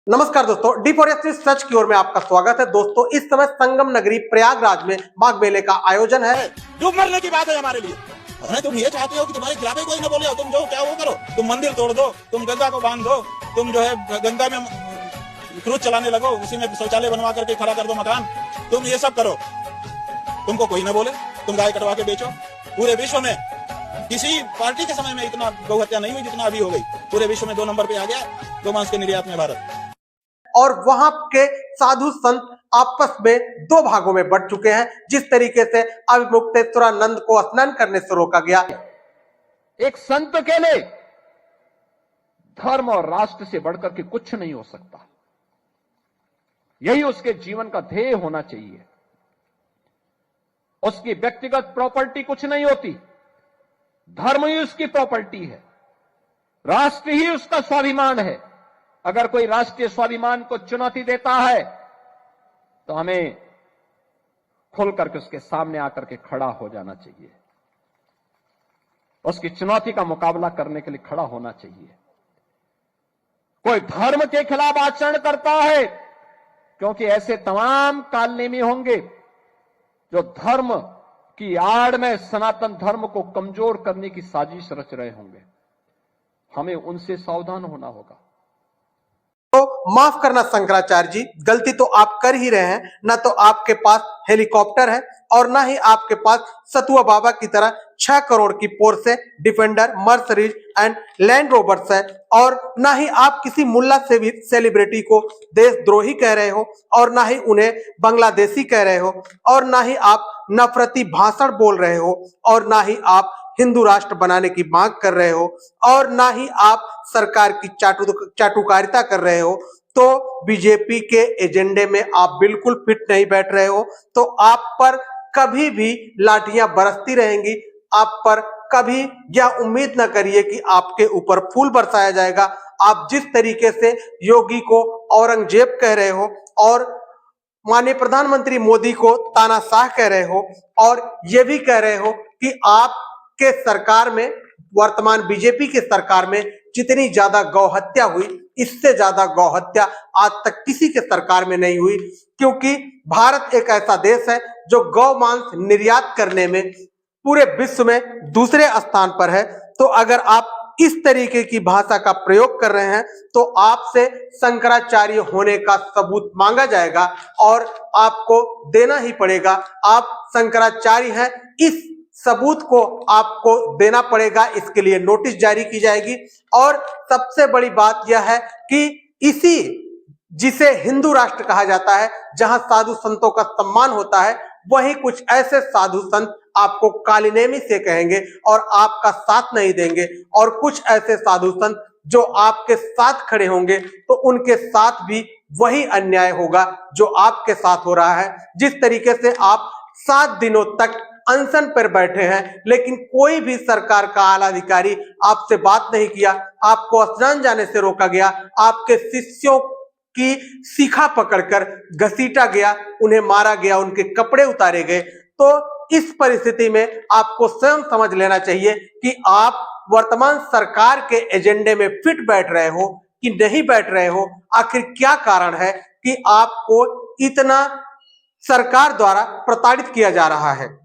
नमस्कार दोस्तों, डी4एस सच की ओर में आपका स्वागत है। दोस्तों, इस समय संगम नगरी प्रयागराज में माघ मेले का आयोजन है। डूब मरने की बात है हमारे लिए। अरे तुम ये चाहते हो कि तुम्हारे खिलाफ कोई ना बोले, तुम जो क्या वो करो, तुम मंदिर तोड़ दो, तुम गंगा को बांध दो, तुम जो है गंगा में क्रूज चलाने लगो, उसी में शौचालय बनवा करके खड़ा कर दो मकान, तुम ये सब करो, तुमको कोई ना बोले, तुम गाय कटवा के बेचो। पूरे विश्व में किसी पार्टी के समय में इतना गौ हत्या नहीं हुई जितना अभी हो गई। पूरे विश्व में 2 नंबर पे आ गया गोमांस के निर्यात में भारत। और वहां के साधु संत आपस में 2 भागों में बंट चुके हैं। जिस तरीके से अभिमुक्तेश्वरानंद को स्नान करने से रोका गया। एक संत के लिए धर्म और राष्ट्र से बढ़कर के कुछ नहीं हो सकता। यही उसके जीवन का ध्येय होना चाहिए। उसकी व्यक्तिगत प्रॉपर्टी कुछ नहीं होती, धर्म ही उसकी प्रॉपर्टी है, राष्ट्र ही उसका स्वाभिमान है। अगर कोई राष्ट्रीय स्वाभिमान को चुनौती देता है तो हमें खुल करके उसके सामने आकर के खड़ा हो जाना चाहिए, उसकी चुनौती का मुकाबला करने के लिए खड़ा होना चाहिए। कोई धर्म के खिलाफ आचरण करता है, क्योंकि ऐसे तमाम कालनेमी होंगे जो धर्म की आड़ में सनातन धर्म को कमजोर करने की साजिश रच रहे होंगे। हमें उनसे सावधान होना होगा। तो माफ करना शंकराचार्य जी, गलती तो आप कर ही रहे हैं। ना तो आपके पास हेलीकॉप्टर है और ना ही आपके पास सतुआ बाबा की तरह 6 करोड़ की Porsche, Defender, Mercedes and Land Rovers है, और ना ही आप किसी मुल्ला से भी सेलिब्रिटी को देशद्रोही कह रहे हो, और ना ही उन्हें बांग्लादेशी कह रहे हो, और ना ही आप नफरती भाषण बोल रहे हो, और ना ही आप हिंदू राष्ट्र बनाने की मांग कर रहे हो, और ना ही आप सरकार की चाटुकारिता कर रहे हो। तो बीजेपी के एजेंडे में आप बिल्कुल फिट नहीं बैठ रहे हो। तो आप पर कभी भी लाठियां बरसती रहेंगी। आप पर कभी यह उम्मीद न करिए कि आपके ऊपर फूल बरसाया जाएगा। आप जिस तरीके से योगी को औरंगजेब कह रहे हो और माननीय प्रधानमंत्री मोदी को तानाशाह कह रहे हो, और यह भी कह रहे हो कि आपके सरकार में, वर्तमान बीजेपी के सरकार में जितनी ज्यादा गौ हत्या हुई, इससे ज्यादा गौ हत्या आज तक किसी के सरकार में नहीं हुई। क्योंकि भारत एक ऐसा देश है जो गौ मांस निर्यात करने में पूरे विश्व में दूसरे स्थान पर है। तो अगर आप इस तरीके की भाषा का प्रयोग कर रहे हैं तो आपसे शंकराचार्य होने का सबूत मांगा जाएगा और आपको देना ही पड़ेगा। आप शंकराचार्य हैं, इस सबूत को आपको देना पड़ेगा। इसके लिए नोटिस जारी की जाएगी। और सबसे बड़ी बात यह है कि इसी जिसे हिंदू राष्ट्र कहा जाता है, जहां साधु संतों का सम्मान होता है, वही कुछ ऐसे साधु संत आपको कालीनेमी से कहेंगे और आपका साथ नहीं देंगे, और कुछ ऐसे साधु संत जो आपके साथ खड़े होंगे तो उनके साथ भी वही अन्याय होगा जो आपके साथ हो रहा है। जिस तरीके से आप 7 दिनों तक अनशन पर बैठे हैं, लेकिन कोई भी सरकार का आला अधिकारी आपसे बात नहीं किया, आपको स्नान जाने से रोका गया, आपके शिष्यों की शिखा पकड़कर घसीटा गया, उन्हें मारा गया, उनके कपड़े उतारे गए। तो इस परिस्थिति में आपको स्वयं समझ लेना चाहिए कि आप वर्तमान सरकार के एजेंडे में फिट बैठ रहे हो कि नहीं बैठ रहे हो। आखिर क्या कारण है कि आपको इतना सरकार द्वारा प्रताड़ित किया जा रहा है।